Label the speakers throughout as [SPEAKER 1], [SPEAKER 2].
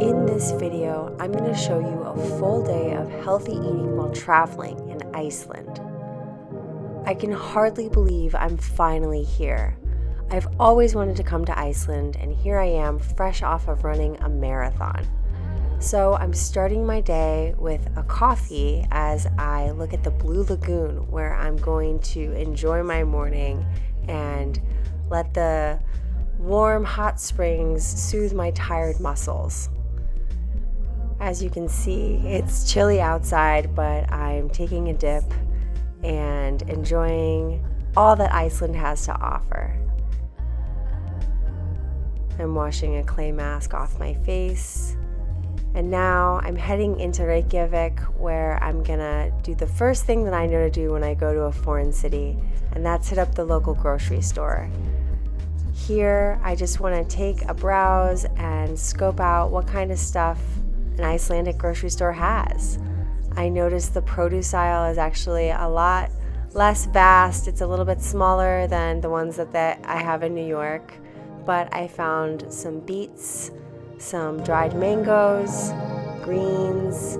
[SPEAKER 1] In this video, I'm going to show you a full day of healthy eating while traveling in Iceland. I can hardly believe I'm finally here. I've always wanted to come to Iceland, and here I am fresh off of running a marathon. So I'm starting my day with a coffee as I look at the Blue Lagoon, where I'm going to enjoy my morning and let the warm hot springs soothe my tired muscles. As you can see, it's chilly outside, but I'm taking a dip and enjoying all that Iceland has to offer. I'm washing a clay mask off my face. And now I'm heading into Reykjavik, where I'm gonna do the first thing that I know to do when I go to a foreign city, and that's hit up the local grocery store. Here, I just want to take a browse and scope out what kind of stuff an Icelandic grocery store has. I noticed the produce aisle is actually a lot less vast. It's a little bit smaller than the ones that I have in New York, but I found some beets, some dried mangoes, greens,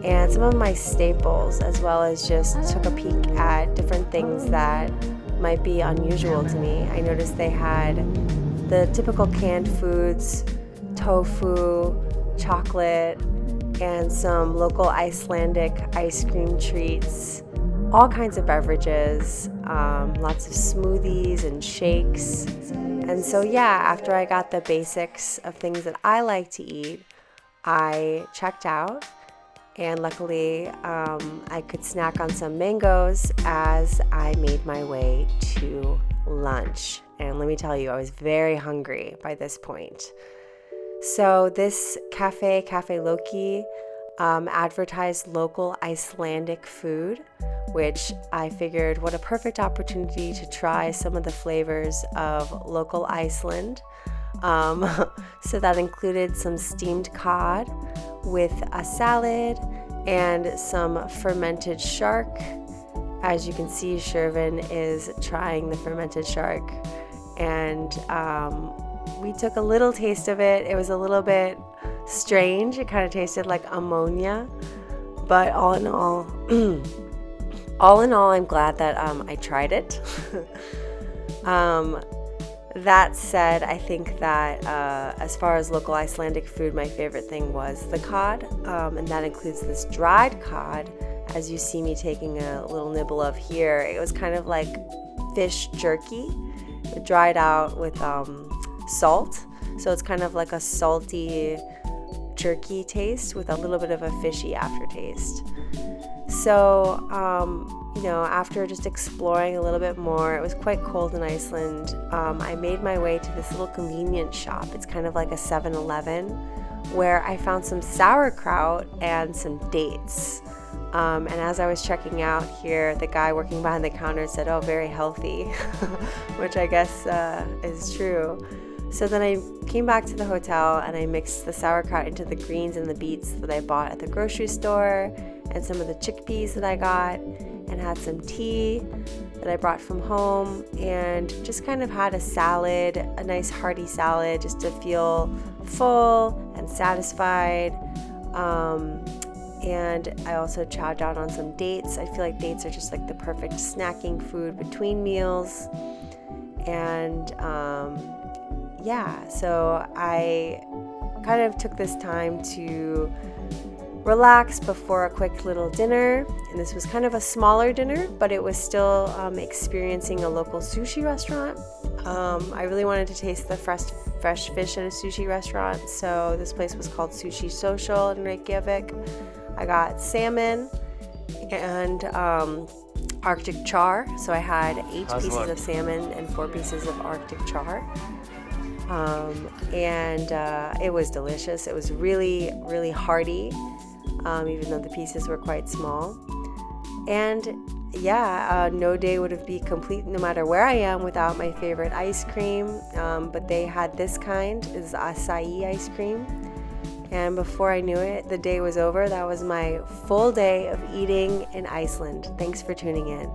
[SPEAKER 1] and some of my staples, as well as just took a peek at different things that might be unusual to me. I noticed they had the typical canned foods, tofu, chocolate, and some local Icelandic ice cream treats, all kinds of beverages, lots of smoothies and shakes. And so after I got the basics of things that I like to eat, I checked out, and luckily I could snack on some mangoes as I made my way to lunch. And let me tell you, I was very hungry by this point. So this Cafe Loki advertised local Icelandic food, which I figured what a perfect opportunity to try some of the flavors of local Iceland. So that included some steamed cod with a salad and some fermented shark. As you can see, Shervin is trying the fermented shark, and we took a little taste of it. It was a little bit strange. It kind of tasted like ammonia, but all in all, I'm glad that I tried it. That said, I think that as far as local Icelandic food, my favorite thing was the cod, and that includes this dried cod, as you see me taking a little nibble of here. It was kind of like fish jerky, dried out with salt, so it's kind of like a salty jerky taste with a little bit of a fishy aftertaste. So, after just exploring a little bit more, it was quite cold in Iceland, I made my way to this little convenience shop. It's kind of like a 7-Eleven, where I found some sauerkraut and some dates. And as I was checking out here, the guy working behind the counter said, "Oh, very healthy," which I guess is true. So then I came back to the hotel and I mixed the sauerkraut into the greens and the beets that I bought at the grocery store, and some of the chickpeas that I got, and had some tea that I brought from home, and just kind of had a salad, a nice hearty salad, just to feel full and satisfied. And I also chowed down on some dates. I feel like dates are just like the perfect snacking food between meals. And so I kind of took this time to relax before a quick little dinner, and this was kind of a smaller dinner, but it was still experiencing a local sushi restaurant. I really wanted to taste the fresh fish at a sushi restaurant, so this place was called Sushi Social in Reykjavik. I got salmon and Arctic char, so I had 8 pieces of salmon and 4 pieces of Arctic char. And it was delicious. It was really, really hearty, even though the pieces were quite small. And no day would be complete no matter where I am without my favorite ice cream. But they had this kind, is acai ice cream. And before I knew it, the day was over. That was my full day of eating in Iceland. Thanks for tuning in.